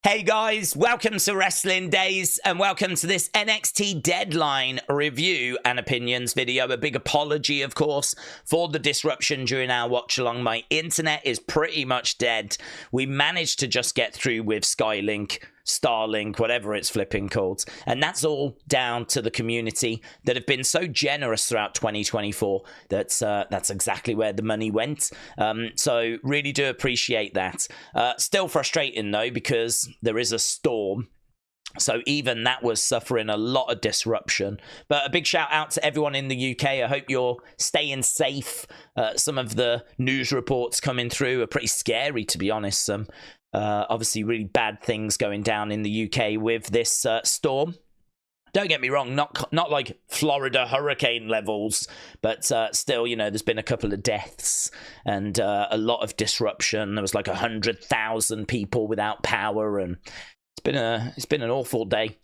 Hey guys, welcome to Wrestling Daze and welcome to this NXT Deadline review and opinions video. A big apology, of course, for the disruption during our watch along. My internet is pretty much dead. We managed to just get through with Skylink, Starlink, whatever it's flipping called. And that's all down to the community that have been so generous throughout 2024 that that's exactly where the money went. So really do appreciate that. Still frustrating though, because there is a storm. So even that was suffering a lot of disruption. But a big shout out to everyone in the UK. I hope you're staying safe. Some of the news reports coming through are pretty scary, to be honest. Some obviously really bad things going down in the UK with this storm. Don't get me wrong, not like Florida hurricane levels, but still, you know, there's been a couple of deaths and a lot of disruption. There was like 100,000 people without power, and it's been an awful day.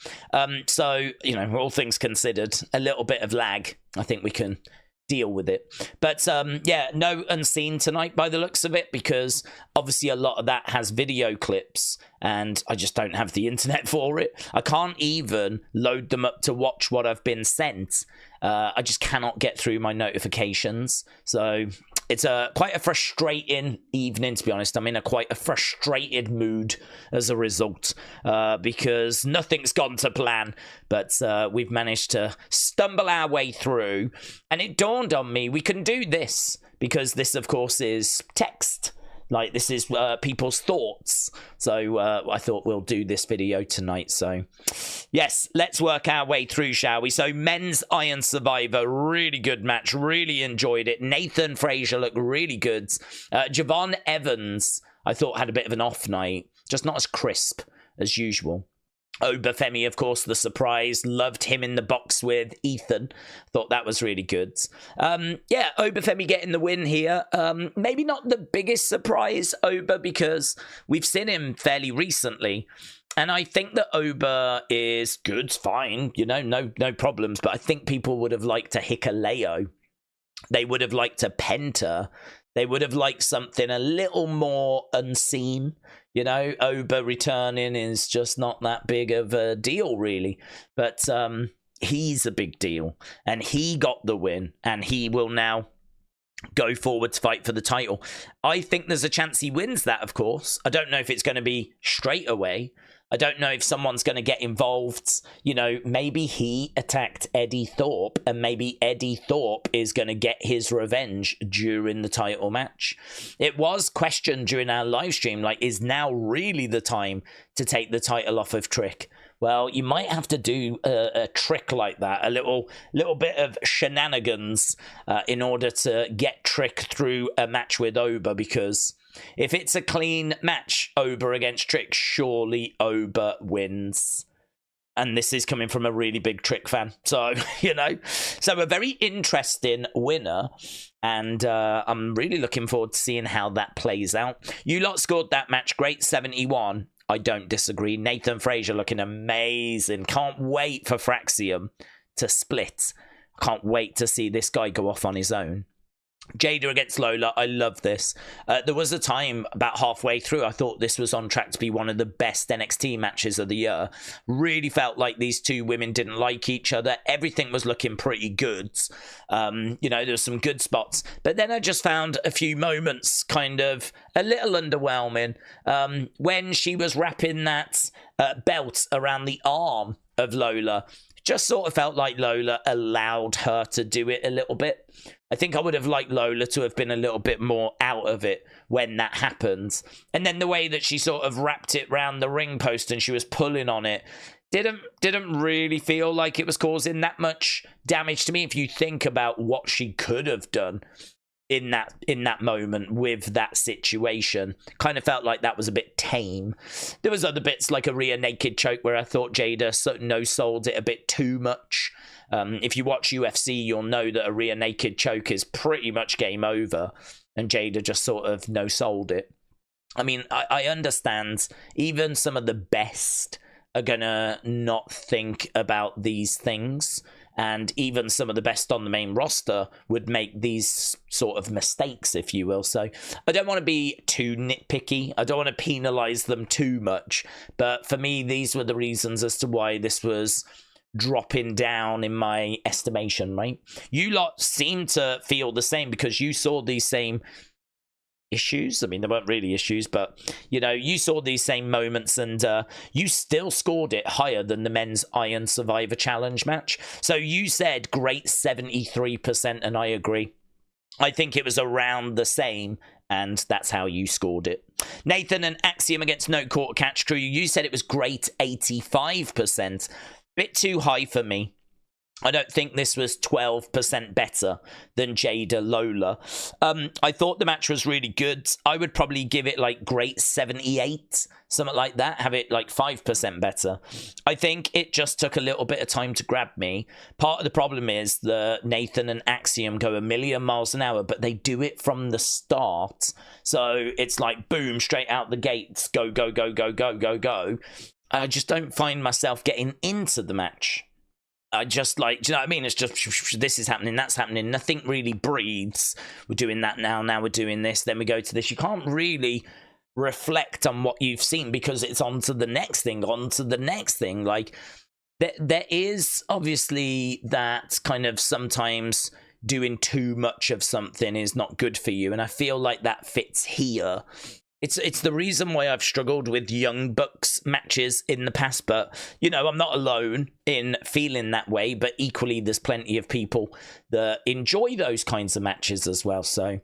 So, you know, all things considered, a little bit of lag, I think we can deal with it. But yeah, no Unseen tonight by the looks of it, because obviously a lot of that has video clips and I just don't have the internet for it. I can't even load them up to watch what I've been sent. I just cannot get through my notifications. So it's quite a frustrating evening, to be honest. I'm in quite a frustrated mood as a result, because nothing's gone to plan, but we've managed to stumble our way through. And it dawned on me, we can do this, because this, of course, is text. Like, this is people's thoughts. So I thought we'll do this video tonight. So yes, let's work our way through, shall we? So men's Iron Survivor, really good match. Really enjoyed it. Nathan Frazer looked really good. Javon Evans, I thought, had a bit of an off night. Just not as crisp as usual. Femi, of course, the surprise. Loved him in the box with Ethan. Thought that was really good. Yeah, Femi getting the win here. Maybe not the biggest surprise, because we've seen him fairly recently. And I think that Oba is good, fine, you know, no problems. But I think people would have liked a Hikaleo. They would have liked a Penta. They would have liked something a little more unseen. You know, Oba returning is just not that big of a deal, really. But he's a big deal. And he got the win. And he will now go forward to fight for the title. I think there's a chance he wins that, of course. I don't know if it's going to be straight away. I don't know if someone's going to get involved. You know, maybe he attacked Eddie Thorpe, and maybe Eddie Thorpe is going to get his revenge during the title match. It was questioned during our live stream, like, is now really the time to take the title off of Trick? Well, you might have to do a trick like that, a little bit of shenanigans in order to get Trick through a match with Oba, because if it's a clean match, Oba against Trick, surely Oba wins. And this is coming from a really big Trick fan. So, you know, so a very interesting winner. And I'm really looking forward to seeing how that plays out. You lot scored that match great, 71. I don't disagree. Nathan Frazer looking amazing. Can't wait for Axiom to split. Can't wait to see this guy go off on his own. Jaida against Lola, I love this. There was a time about halfway through I thought this was on track to be one of the best NXT matches of the year. Really felt like these two women didn't like each other. Everything was looking pretty good. You know, there were some good spots. But then I just found a few moments kind of a little underwhelming. When she was wrapping that belt around the arm of Lola, just sort of felt like Lola allowed her to do it a little bit. I think I would have liked Lola to have been a little bit more out of it when that happened. And then the way that she sort of wrapped it round the ring post and she was pulling on it didn't really feel like it was causing that much damage to me, if you think about what she could have done in that moment with that situation. Kind of felt like that was a bit tame. There was other bits like a rear naked choke where I thought Jaida no-sold it a bit too much. If you watch UFC, you'll know that a rear naked choke is pretty much game over, and Jaida just sort of no-sold it. I mean, I understand even some of the best are gonna not think about these things And even some of the best on the main roster would make these sort of mistakes, if you will. So I don't want to be too nitpicky. I don't want to penalize them too much. But for me, these were the reasons as to why this was dropping down in my estimation, right? You lot seem to feel the same because you saw these same issues. I mean, they weren't really issues, but you know, you saw these same moments, and you still scored it higher than the men's Iron Survivor Challenge match. So you said great 73%, and I agree. I think it was around the same, and that's how you scored it. Nathan and Axiom against No Quarter Catch Crew. You said it was great 85%. Bit too high for me. I don't think this was 12% better than Jaida Lola. I thought the match was really good. I would probably give it like great 78, something like that. Have it like 5% better. I think it just took a little bit of time to grab me. Part of the problem is that Nathan and Axiom go a million miles an hour, but they do it from the start. So it's like boom, straight out the gates. Go, go, go, go, go, go, go. I just don't find myself getting into the match. I just like, do you know what I mean? It's just, this is happening, that's happening. Nothing really breathes. We're doing that now we're doing this, then we go to this. You can't really reflect on what you've seen because it's on to the next thing, on to the next thing. Like, there is obviously that kind of sometimes doing too much of something is not good for you. And I feel like that fits here. It's the reason why I've struggled with Young Bucks matches in the past, but, you know, I'm not alone in feeling that way, but equally there's plenty of people that enjoy those kinds of matches as well. So,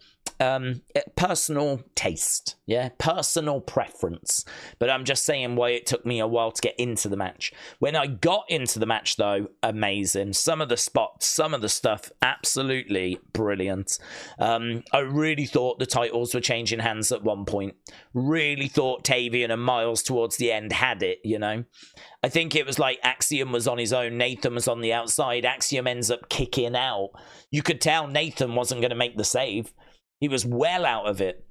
personal taste, yeah, personal preference. But I'm just saying why it took me a while to get into the match. When I got into the match, though, amazing. Some of the spots, some of the stuff, absolutely brilliant. I really thought the titles were changing hands at one point. Really thought Tavion and Myles towards the end had it, you know. I think it was like Axiom was on his own, Nathan was on the outside. Axiom ends up kicking out. You could tell Nathan wasn't going to make the save. He was well out of it,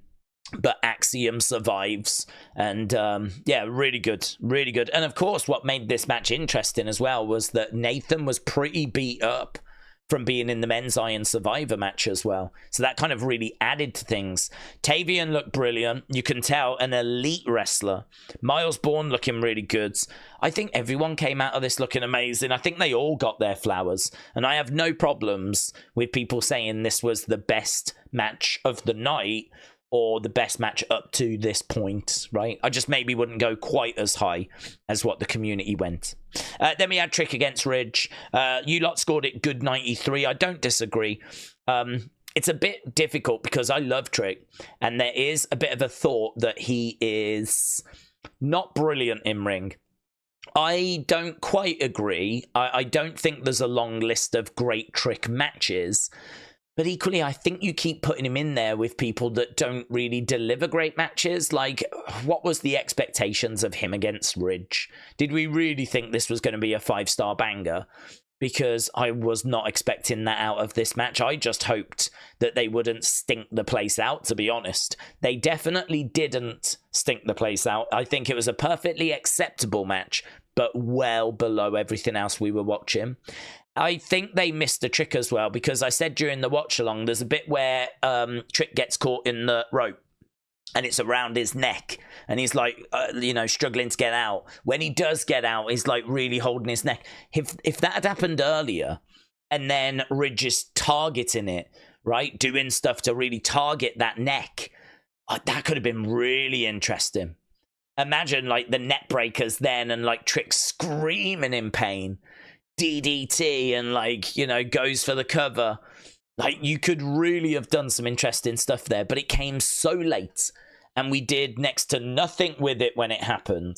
but Axiom survives. And yeah, really good, really good. And of course, what made this match interesting as well was that Nathan was pretty beat up from being in the men's Iron Survivor match as well. So that kind of really added to things. Tavion looked brilliant. You can tell, an elite wrestler. Myles Borne looking really good. I think everyone came out of this looking amazing. I think they all got their flowers. And I have no problems with people saying this was the best match of the night or the best match up to this point, right? I just maybe wouldn't go quite as high as what the community went. Then we had Trick against Ridge. You lot scored it good 93. I don't disagree. It's a bit difficult because I love Trick, and there is a bit of a thought that he is not brilliant in ring. I don't quite agree. I don't think there's a long list of great Trick matches. But equally, I think you keep putting him in there with people that don't really deliver great matches. Like, what was the expectations of him against Ridge? Did we really think this was going to be a 5-star banger? Because I was not expecting that out of this match. I just hoped that they wouldn't stink the place out, to be honest. They definitely didn't stink the place out. I think it was a perfectly acceptable match, but well below everything else we were watching. I think they missed a trick as well, because I said during the watch along, there's a bit where Trick gets caught in the rope and it's around his neck and he's like, you know, struggling to get out. When he does get out, he's like really holding his neck. If that had happened earlier and then Ridge is targeting it, right, doing stuff to really target that neck, that could have been really interesting. Imagine like the net breakers then and like Trick screaming in pain. DDT and like, you know, goes for the cover. Like, you could really have done some interesting stuff there, but it came so late and we did next to nothing with it when it happened.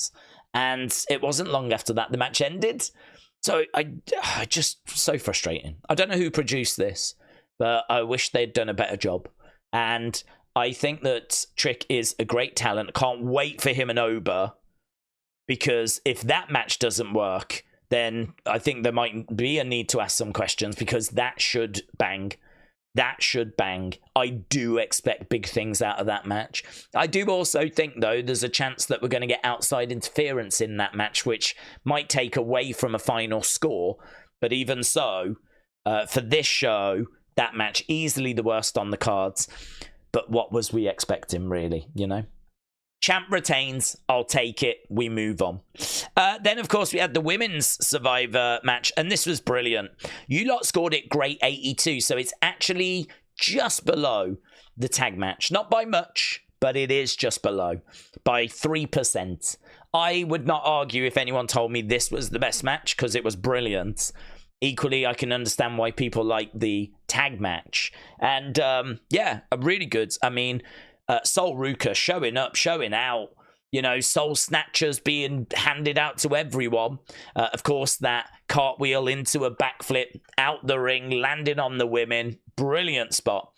And it wasn't long after that the match ended. So I just, so frustrating. I don't know who produced this, but I wish they'd done a better job. And I think that Trick is a great talent. Can't wait for him and Oba, because if that match doesn't work, then I think there might be a need to ask some questions, because that should bang. That should bang. I do expect big things out of that match. I do also think, though, there's a chance that we're going to get outside interference in that match, which might take away from a final score. But even so, for this show, that match easily the worst on the cards. But what was we expecting, really, you know? Champ retains. I'll take it. We move on. Then, of course, we had the women's Survivor match, and this was brilliant. You lot scored it great 82, so it's actually just below the tag match. Not by much, but it is just below by 3%. I would not argue if anyone told me this was the best match, because it was brilliant. Equally, I can understand why people like the tag match. And, yeah, really good. I mean, Soul Ruca showing up, showing out. You know, Soul Snatchers being handed out to everyone. Of course, that cartwheel into a backflip, out the ring, landing on the women. Brilliant spot.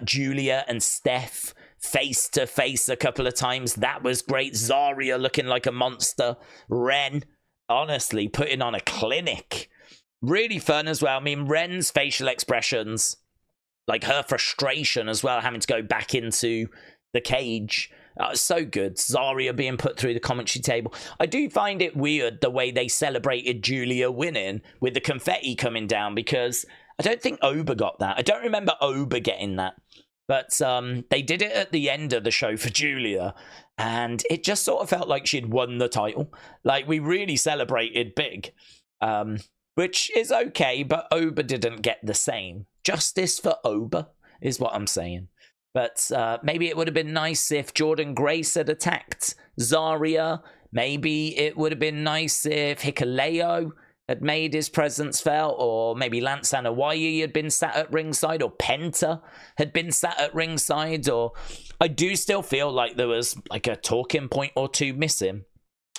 Giulia and Steph face to face a couple of times. That was great. Zaria looking like a monster. Wren, honestly, putting on a clinic. Really fun as well. I mean, Wren's facial expressions, like her frustration as well, having to go back into the cage. So good. Zaria being put through the commentary table. I do find it weird the way they celebrated Giulia winning with the confetti coming down, because I don't think Oba got that. I don't remember Oba getting that. But they did it at the end of the show for Giulia, and it just sort of felt like she'd won the title. Like, we really celebrated big. Which is okay, but Oba didn't get the same. Justice for Oba is what I'm saying. But maybe it would have been nice if Jordan Grace had attacked Zaria. Maybe it would have been nice if Hikuleo had made his presence felt, or maybe Lance Anoa'i had been sat at ringside, or Penta had been sat at ringside. Or I do still feel like there was like a talking point or two missing.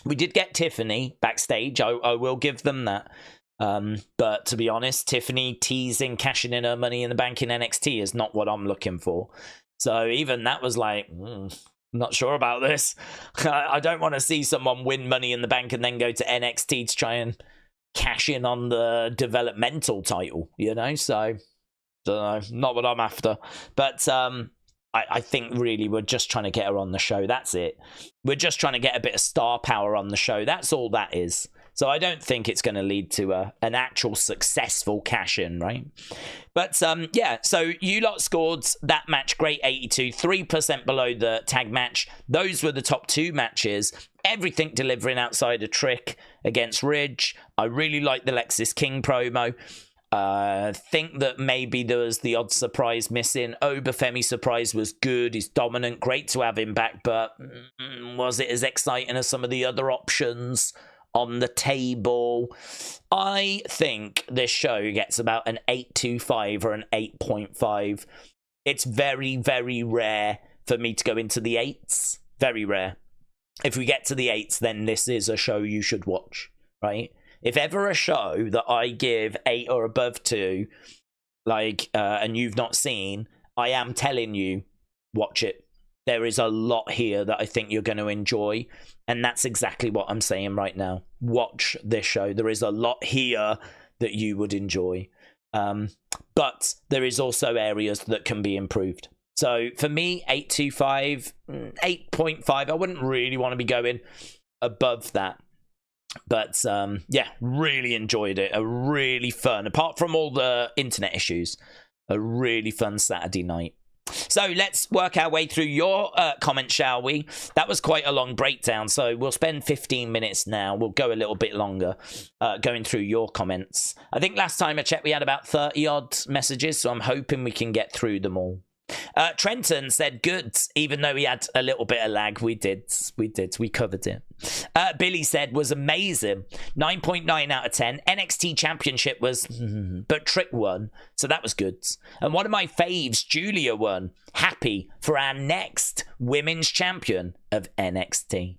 We did get Tiffany backstage. I will give them that. But to be honest, Tiffany teasing cashing in her Money in the Bank in NXT is not what I'm looking for. So even that was like, not sure about this. I don't want to see someone win Money in the Bank and then go to NXT to try and cash in on the developmental title, you know? So, don't know, not what I'm after. But I think really we're just trying to get her on the show. That's it. We're just trying to get a bit of star power on the show. That's all that is. So I don't think it's going to lead to an actual successful cash-in, right? But, yeah, so you lot scored that match, great 82, 3% below the tag match. Those were the top two matches. Everything delivering outside a trick against Ridge. I really like the Lexis King promo. Think that maybe there was the odd surprise missing. Oba Femi surprise was good. He's dominant. Great to have him back, but was it as exciting as some of the other options on the table? I think this show gets about an 8.25 or an 8.5. It's very, very rare for me to go into the 8s. Very rare. If we get to the 8s, then this is a show you should watch, right? If ever a show that I give 8 or above to, like, and you've not seen, I am telling you, watch it. There is a lot here that I think you're going to enjoy. And that's exactly what I'm saying right now. Watch this show. There is a lot here that you would enjoy. But there is also areas that can be improved. So for me, 8.25, 8.5. I wouldn't really want to be going above that. But yeah, really enjoyed it. A really fun, apart from all the internet issues, a really fun Saturday night. So let's work our way through your comments, shall we? That was quite a long breakdown, so we'll spend 15 minutes now. We'll go a little bit longer going through your comments. I think last time I checked, we had about 30-odd messages, so I'm hoping we can get through them all. Trenton said good, even though he had a little bit of lag. We covered it. Billy said was amazing, 9.9 out of 10. NXT Championship was but Trick won, so that was good. And one of my faves, Giulia, won. Happy for our next women's champion of NXT.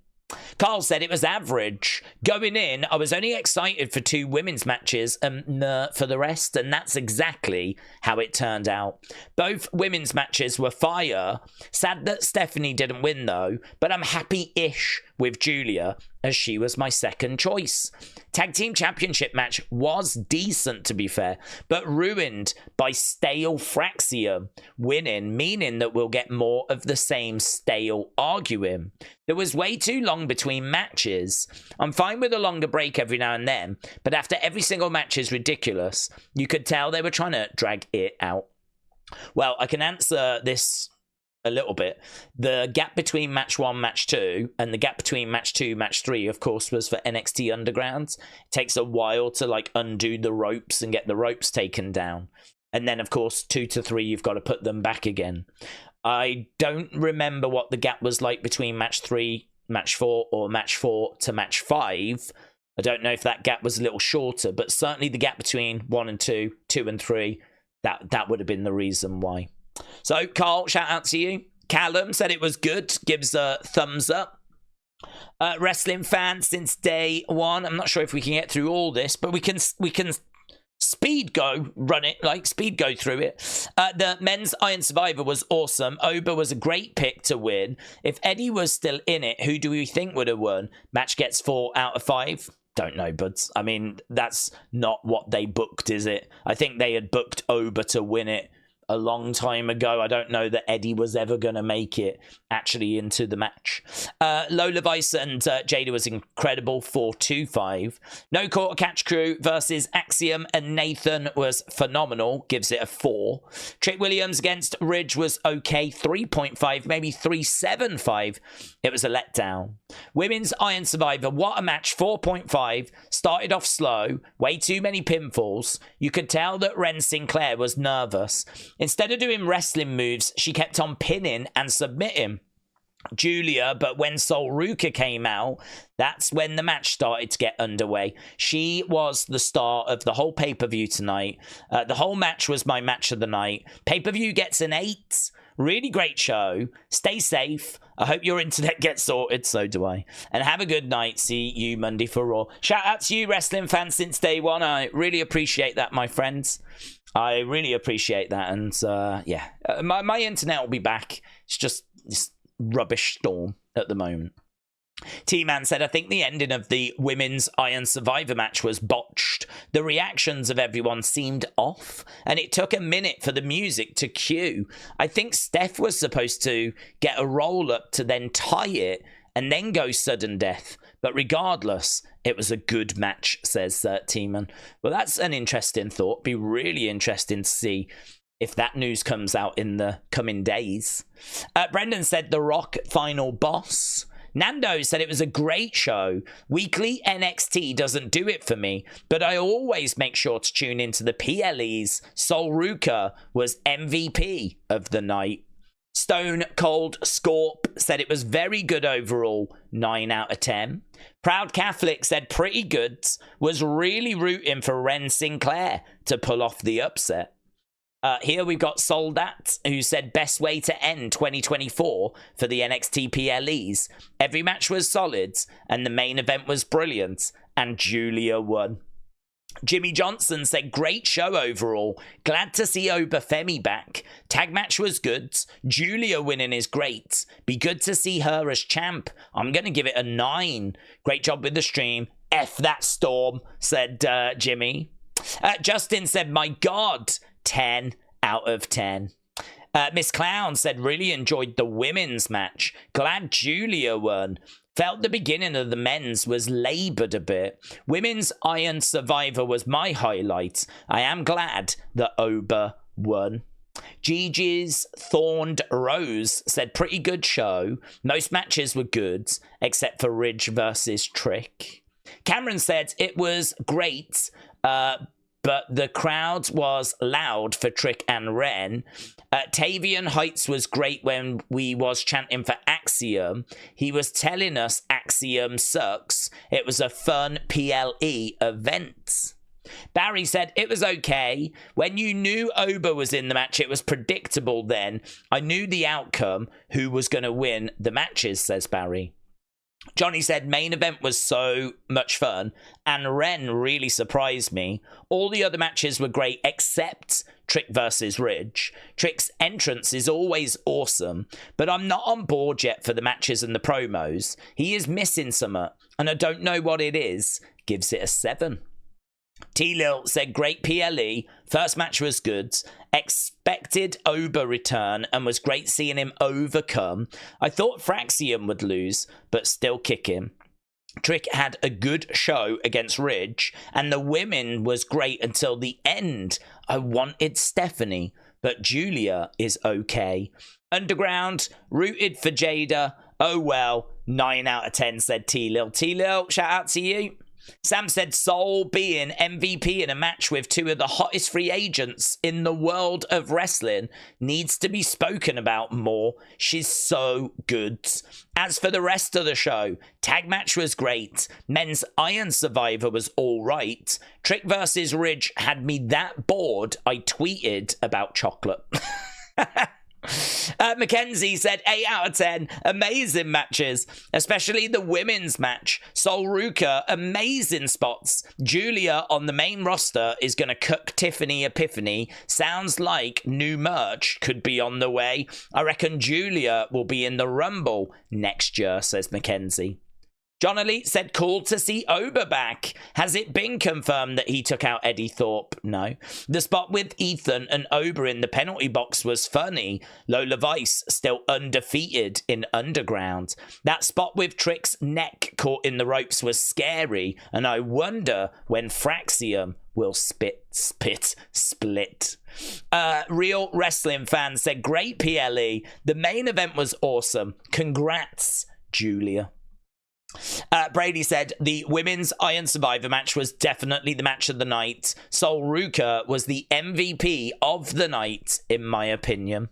Carl said it was average. Going in, I was only excited for 2 women's matches and for the rest, and that's exactly how it turned out. Both women's matches were fire. Sad that Stephanie didn't win, though, but I'm happy-ish with Giulia, as she was my second choice. Tag Team Championship match was decent, to be fair, but ruined by stale Axiom winning, meaning that we'll get more of the same stale arguing. There was way too long between matches. I'm fine with a longer break every now and then, but after every single match is ridiculous. You could tell they were trying to drag it out. Well, I can answer this a little bit. The gap between match 1, match 2, and the gap between match 2, match 3, of course, was for NXT Underground. It takes a while to like undo the ropes and get the ropes taken down. And then, of course, 2 to 3, you've got to put them back again. I don't remember what the gap was like between match 3, match 4, or match 4 to match 5. I don't know if that gap was a little shorter, but certainly the gap between 1 and 2, 2 and 3, that would have been the reason why. So, Carl, shout out to you. Callum said it was good, gives a thumbs up. Wrestling fans since day one. I'm not sure if we can get through all this, but we can speed go through it. The men's Iron Survivor was awesome. Oba was a great pick to win. If Eddie was still in it, who do we think would have won? Match gets 4 out of 5. Don't know, buds. I mean, that's not what they booked, is it? I think they had booked Oba to win it a long time ago. I don't know that Eddie was ever going to make it actually into the match. Lola Vice and Jaida was incredible, 4-2-5. No Quarter Catch Crew versus Axiom and Nathan was phenomenal, gives it a 4. Trick Williams against Ridge was okay, 3.5, maybe 3.75. It was a letdown. Women's Iron Survivor, what a match, 4.5. Started off slow, way too many pinfalls. You could tell that Wren Sinclair was nervous. Instead of doing wrestling moves, she kept on pinning and submitting Giulia, but when Ruca came out, that's when the match started to get underway. She was the star of the whole pay-per-view tonight. The whole match was my match of the night. Pay-per-view gets an 8. Really great show. Stay safe. I hope your internet gets sorted. So do I. And have a good night. See you Monday for Raw. Shout out to you, wrestling fans since day one. I really appreciate that, my friends. I really appreciate that. And yeah, my internet will be back. It's just this rubbish storm at the moment. T-Man said, I think the ending of the women's Iron Survivor match was botched. The reactions of everyone seemed off, and it took a minute for the music to cue. I think Steph was supposed to get a roll-up to then tie it, and then go sudden death. But regardless, it was a good match, says T-Man. Well, that's an interesting thought. Be really interesting to see if that news comes out in the coming days. Brendan said, The Rock final boss. Nando said it was a great show. Weekly NXT doesn't do it for me, but I always make sure to tune into the PLEs. Ruca was MVP of the night. Stone Cold Scorp said it was very good overall, 9 out of 10. Proud Catholic said pretty good, was really rooting for Wren Sinclair to pull off the upset. Here we've got Soldat, who said best way to end 2024 for the NXT PLEs. Every match was solid, and the main event was brilliant, and Giulia won. Jimmy Johnson said great show overall. Glad to see Oba Femi back. Tag match was good. Giulia winning is great. Be good to see her as champ. I'm going to give it a 9. Great job with the stream. F that storm, said Jimmy. Justin said, my God, 10 out of 10. Miss Clown said, really enjoyed the women's match. Glad Giulia won. Felt the beginning of the men's was laboured a bit. Women's Iron Survivor was my highlight. I am glad that Oba won. Gigi's Thorned Rose said, pretty good show. Most matches were good, except for Ridge versus Trick. Cameron said, it was great, but the crowd was loud for Trick and Wren. Tavion Heights was great when we was chanting for Axiom. He was telling us Axiom sucks. It was a fun PLE event. Barry said, it was okay. When you knew Oba was in the match, it was predictable then. I knew the outcome, who was going to win the matches, says Barry. Johnny said, main event was so much fun, and Wren really surprised me. All the other matches were great, except Trick versus Ridge. Trick's entrance is always awesome, but I'm not on board yet for the matches and the promos. He is missing something, and I don't know what it is. Gives it a 7. T-Lil said, great PLE, first match was good, expected Oba return and was great seeing him overcome. I thought Axiom would lose, but still kick him. Trick had a good show against Ridge, and the women was great until the end. I wanted Stephanie, but Giulia is okay. Underground, rooted for Jaida. Oh well, 9 out of 10, said T-Lil. T-Lil, shout out to you. Sam said, Soul being MVP in a match with 2 of the hottest free agents in the world of wrestling needs to be spoken about more. She's so good. As for the rest of the show, tag match was great. Men's Iron Survivor was all right. Trick versus Ridge had me that bored I tweeted about chocolate. Mackenzie said 8 out of 10. Amazing matches, especially the women's match. Sol Ruca, amazing spots. Giulia on the main roster is going to cook Tiffany Epiphany. Sounds like new merch could be on the way. I reckon Giulia will be in the Rumble next year, says Mackenzie. John Elite said, cool to see Oba back. Has it been confirmed that he took out Eddie Thorpe? No. The spot with Ethan and Oba in the penalty box was funny. Lola Vice still undefeated in Underground. That spot with Trick's neck caught in the ropes was scary, and I wonder when Axiom will split. Real Wrestling Fan said, great PLE. The main event was awesome. Congrats, Giulia. Brady said the women's Iron Survivor match was definitely the match of the night. Sol Ruca was the MVP of the night, in my opinion.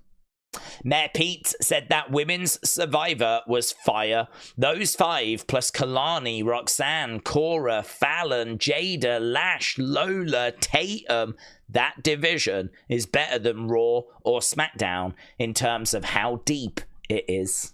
Mayor Pete said that women's Survivor was fire. Those 5 plus Kalani, Roxanne, Cora, Fallon, Jaida, Lash, Lola, Tatum. That division is better than Raw or SmackDown in terms of how deep it is.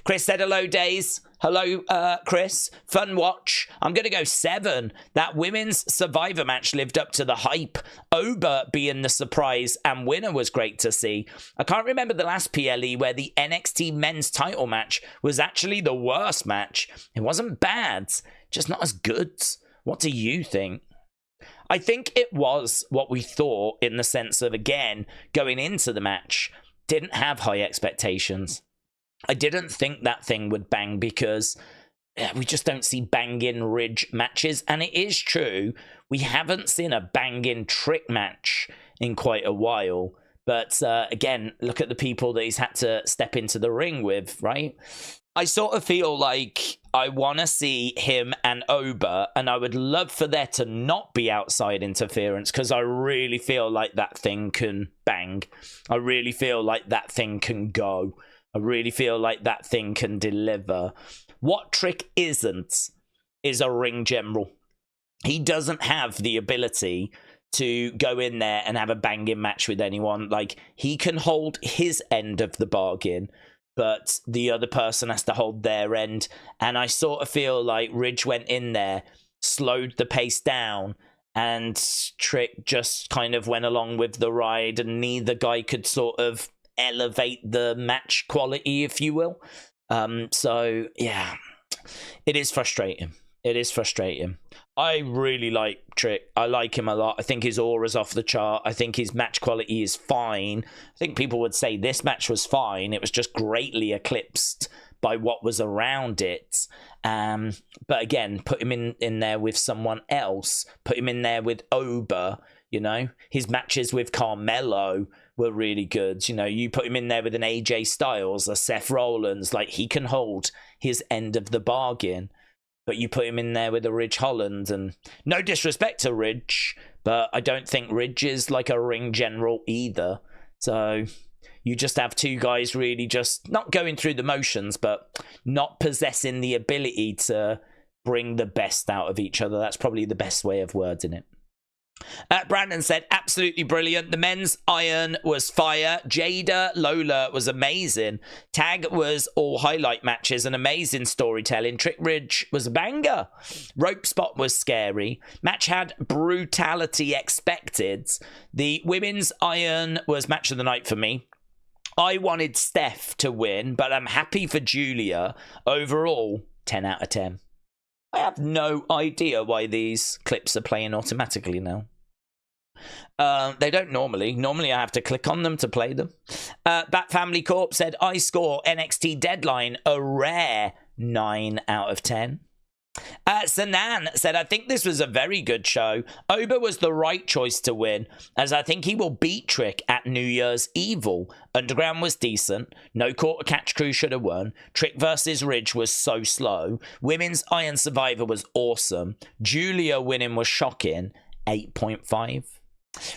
Chris said, hello, Daze. Hello, Chris. Fun watch. I'm going to go 7. That women's Survivor match lived up to the hype. Oba being the surprise and winner was great to see. I can't remember the last PLE where the NXT men's title match was actually the worst match. It wasn't bad, just not as good. What do you think? I think it was what we thought in the sense of, again, going into the match, didn't have high expectations. I didn't think that thing would bang because we just don't see banging Ridge matches. And it is true, we haven't seen a banging Trick match in quite a while. But again, look at the people that he's had to step into the ring with, right? I sort of feel like I want to see him and Oba, and I would love for there to not be outside interference because I really feel like that thing can bang. I really feel like that thing can go. I really feel like that thing can deliver. What Trick isn't is a ring general. He doesn't have the ability to go in there and have a banging match with anyone. Like, he can hold his end of the bargain, but the other person has to hold their end. And I sort of feel like Ridge went in there, slowed the pace down, and Trick just kind of went along with the ride, and neither guy could sort of elevate the match quality, if you will. So yeah, it is frustrating. It is frustrating. I really like Trick. I like him a lot. I think his aura's off the chart. I think his match quality is fine. I think people would say this match was fine. It was just greatly eclipsed by what was around it. But again, put him in there with someone else. Put him in there with Oba, you know. His matches with Carmelo were really good. You know, you put him in there with an AJ Styles, a Seth Rollins, like, he can hold his end of the bargain. But you put him in there with a Ridge Holland, and no disrespect to Ridge, but I don't think Ridge is like a ring general either. So you just have 2 guys really just not going through the motions, but not possessing the ability to bring the best out of each other. That's probably the best way of wording it. Brandon said, absolutely brilliant. The men's iron was fire. Jaida, Lola was amazing. Tag was all highlight matches and amazing storytelling. Trick Ridge was a banger. Rope spot was scary. Match had brutality expected. The women's iron was match of the night for me. I wanted Steph to win, but I'm happy for Giulia. Overall, 10 out of 10. I have no idea why these clips are playing automatically now. They don't normally. Normally, I have to click on them to play them. Bat Family Corp said, I score NXT Deadline a rare 9 out of 10. Sanan said, I think this was a very good show. Oba was the right choice to win, as I think he will beat Trick at New Year's Evil. Underground was decent. No Quarter Catch Crew should have won. Trick versus Ridge was so slow. Women's Iron Survivor was awesome. Giulia winning was shocking. 8.5.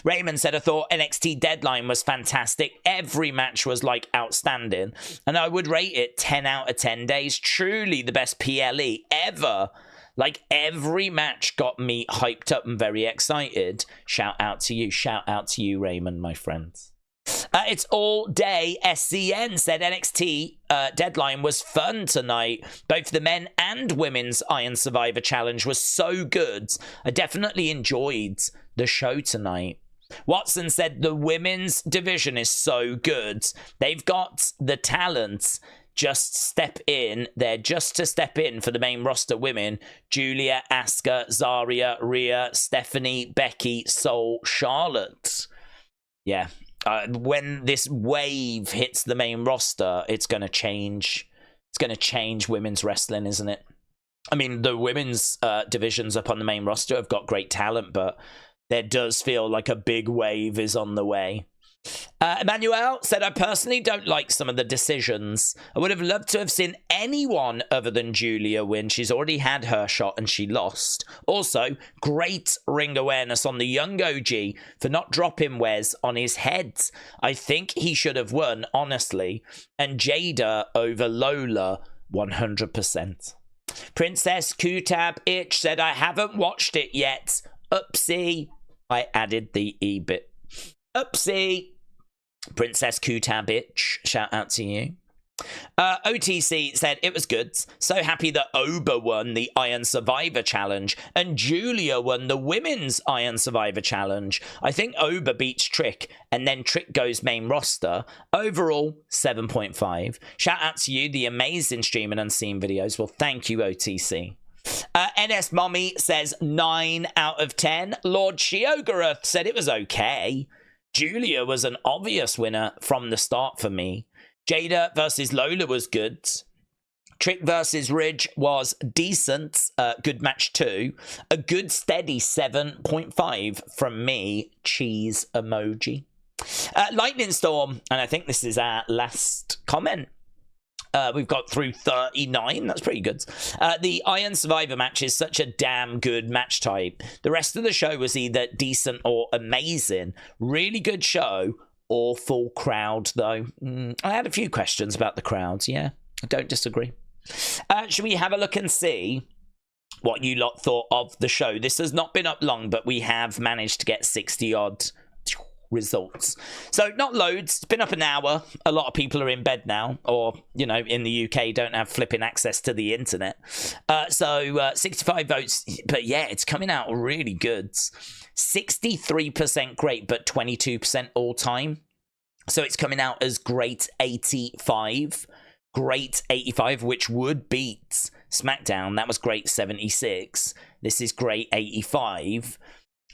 Raymond said, I thought NXT Deadline was fantastic. Every match was like outstanding. And I would rate it 10 out of 10 days. Truly the best PLE ever. Like every match got me hyped up and very excited. Shout out to you. Shout out to you, Raymond, my friends. It's all day. SCN said NXT Deadline was fun tonight. Both the men and women's Iron Survivor Challenge was so good. I definitely enjoyed the show tonight. Watson said the women's division is so good. They've got the talent. Just step in. They're just to step in for the main roster women. Giulia, Asuka, Zaria, Rhea, Stephanie, Becky, Soul, Charlotte. Yeah. When this wave hits the main roster, it's going to change. It's going to change women's wrestling, isn't it? I mean, the women's divisions up on the main roster have got great talent, but there does feel like a big wave is on the way. Emmanuel said, I personally don't like some of the decisions. I would have loved to have seen anyone other than Giulia win. She's already had her shot and she lost. Also, great ring awareness on the young OG for not dropping Wes on his head. I think he should have won, honestly. And Jaida over Lola, 100%. Princess Kutab Itch said, I haven't watched it yet. Oopsie. I added the E bit. Oopsie. Princess Kutabich, shout out to you. OTC said it was good. So happy that Oba won the Iron Survivor Challenge and Giulia won the Women's Iron Survivor Challenge. I think Oba beats Trick and then Trick goes main roster. Overall, 7.5. Shout out to you, the amazing stream and unseen videos. Well, thank you, OTC. NS Mommy says 9 out of 10. Lord Shiogarath said it was okay. Giulia was an obvious winner from the start for me. Jaida versus Lola was good. Trick versus Ridge was decent. Good match too. A good steady 7.5 from me. Cheese emoji. Lightning Storm, and I think this is our last comment. We've got through 39. That's pretty good. The Iron Survivor match is such a damn good match type. The rest of the show was either decent or amazing. Really good show. Awful crowd, though. I had a few questions about the crowds. Yeah, I don't disagree. Should we have a look and see what you lot thought of the show? This has not been up long, but we have managed to get 60-odd results. So not loads. It's been up an hour. A lot of people are in bed now, or, you know, in the UK don't have flipping access to the internet. So 65 votes, but yeah, it's coming out really good. 63% great, but 22% all time. So it's coming out as great 85. Great 85, which would beat SmackDown. That was great 76. This is great 85.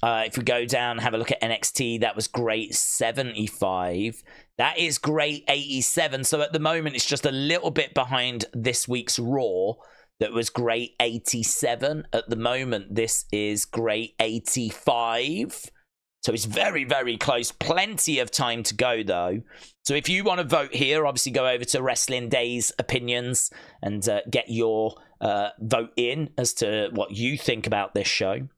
If we go down, have a look at NXT, that was great 75. That is great 87. So at the moment, it's just a little bit behind this week's Raw. That was great 87. At the moment, this is great 85. So it's very, very close. Plenty of time to go, though. So if you want to vote here, obviously go over to Wrestling Daze Opinions and get your vote in as to what you think about this show.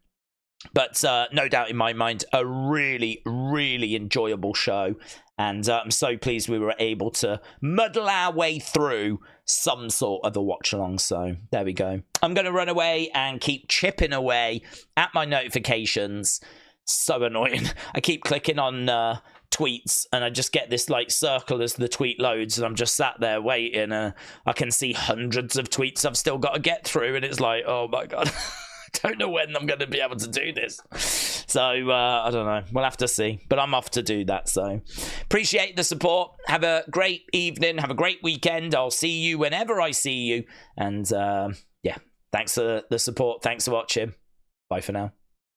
But no doubt in my mind, a really, really enjoyable show. And I'm so pleased we were able to muddle our way through some sort of a watch-along. So there we go. I'm going to run away and keep chipping away at my notifications. So annoying. I keep clicking on tweets and I just get this like circle as the tweet loads, and I'm just sat there waiting. I can see hundreds of tweets I've still got to get through, and it's like, oh my god. I don't know when I'm going to be able to do this. So, I don't know. We'll have to see. But I'm off to do that. So, appreciate the support. Have a great evening. Have a great weekend. I'll see you whenever I see you. And, yeah, thanks for the support. Thanks for watching. Bye for now.